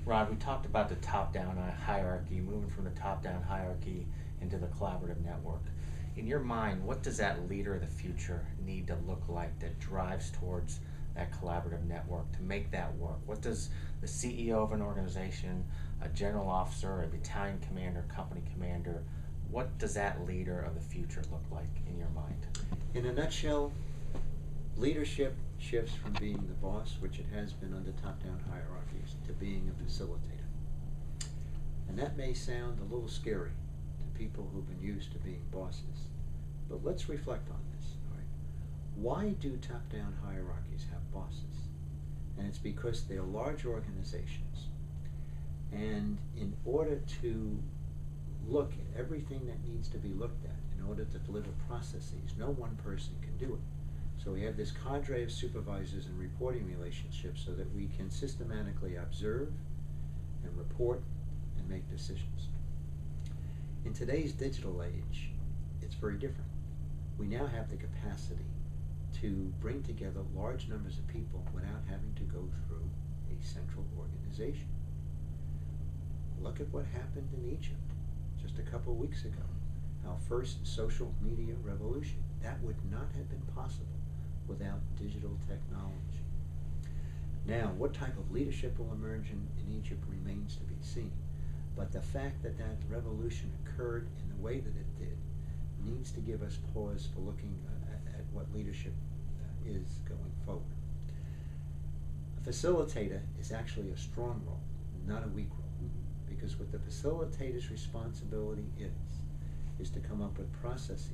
Rod, we talked about the top-down hierarchy, moving from the top-down hierarchy into the collaborative network. In your mind, what does that leader of the future need to look like that drives towards that collaborative network to make that work? What does the CEO of an organization, a general officer, a battalion commander, company commander, what does that leader of the future look like in your mind? In a nutshell, leadership shifts from being the boss, which it has been under top-down hierarchies, to being a facilitator. And that may sound a little scary to people who've been used to being bosses, but let's reflect on this. All right? Why do top-down hierarchies have bosses? And it's because they're large organizations, and in order to look at everything that needs to be looked at, in order to deliver processes, no one person can do it. So we have this cadre of supervisors and reporting relationships so that we can systematically observe and report and make decisions. In today's digital age, it's very different. We now have the capacity to bring together large numbers of people without having to go through a central organization. Look at what happened in Egypt just a couple of weeks ago. Our first social media revolution. That would not have been possible without digital technology. Now, what type of leadership will emerge in Egypt remains to be seen. But the fact that that revolution occurred in the way that it did needs to give us pause for looking at what leadership is going forward. A facilitator is actually a strong role, not a weak role, because what the facilitator's responsibility is to come up with processes,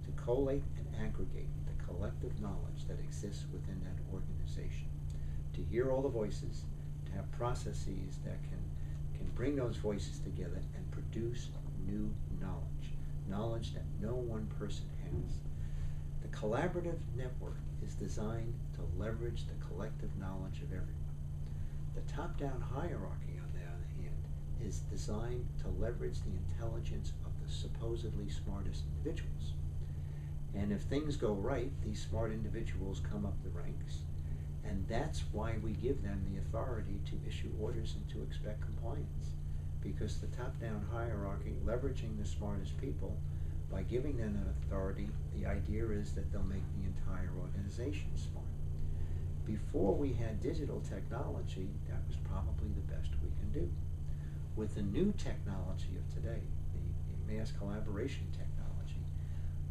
to collate and aggregate the collective knowledge that exists within that organization, to hear all the voices, to have processes that can bring those voices together and produce new knowledge that no one person has. The collaborative network is designed to leverage the collective knowledge of everyone. The top-down hierarchy, on the other hand, is designed to leverage the intelligence of the supposedly smartest individuals. And if things go right, these smart individuals come up the ranks, and that's why we give them the authority to issue orders and to expect compliance. Because the top-down hierarchy, leveraging the smartest people, by giving them that authority, the idea is that they'll make the entire organization smart. Before we had digital technology, that was probably the best we can do. With the new technology of today, the mass collaboration technology,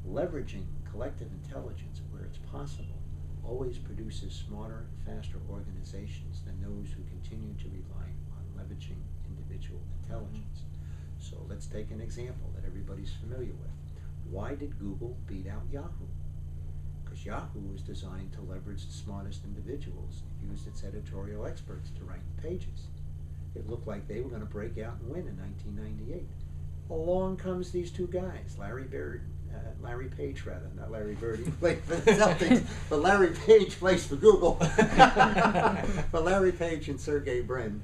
leveraging collective intelligence where it's possible always produces smarter, faster organizations than those who continue to rely on leveraging individual intelligence. So let's take an example that everybody's familiar with. Why did Google beat out Yahoo? Because Yahoo was designed to leverage the smartest individuals. It used its editorial experts to rank the pages. It looked like they were going to break out and win in 1998. Along comes these two guys, Larry Page, not Larry Bird, he played for the Celtics, but Larry Page plays for Google. But Larry Page and Sergey Brin,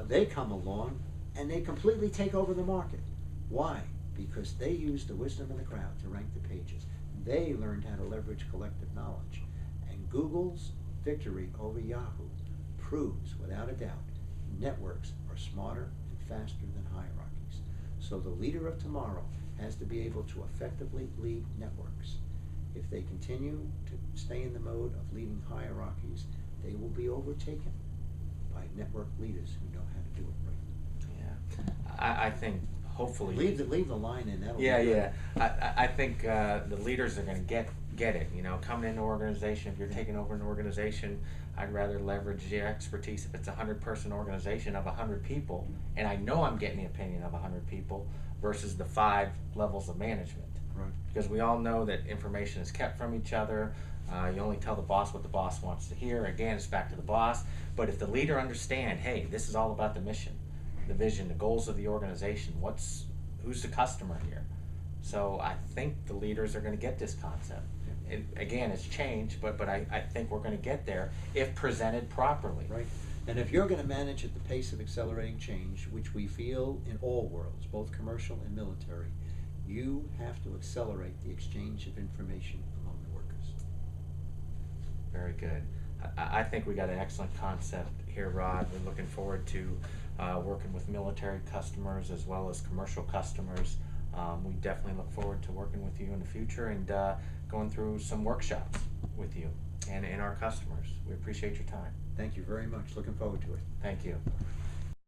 they come along and they completely take over the market. Why? Because they used the wisdom of the crowd to rank the pages. They learned how to leverage collective knowledge. And Google's victory over Yahoo proves, without a doubt, networks are smarter and faster than hierarchies. So the leader of tomorrow has to be able to effectively lead networks. If they continue to stay in the mode of leading hierarchies, they will be overtaken by network leaders who know how to do it right. Yeah, I think hopefully leave the line in. That'll yeah, be good. yeah. I think the leaders are going to get it. You know, coming into an organization, if you're taking over an organization, I'd rather leverage the expertise if it's a 100-person organization of 100 people, and I know I'm getting the opinion of 100 people versus the 5 levels of management. Right. Because we all know that information is kept from each other. You only tell the boss what the boss wants to hear. Again, it's back to the boss. But if the leader understands, hey, this is all about the mission, the vision, the goals of the organization, who's the customer here? So I think the leaders are going to get this concept. Again, it's changed, but I think we're going to get there if presented properly. Right. And if you're going to manage at the pace of accelerating change, which we feel in all worlds, both commercial and military, you have to accelerate the exchange of information among the workers. Very good. I think we got an excellent concept here, Rod. We're looking forward to working with military customers as well as commercial customers. We definitely look forward to working with you in the future and going through some workshops with you and our customers. We appreciate your time. Thank you very much. Looking forward to it. Thank you.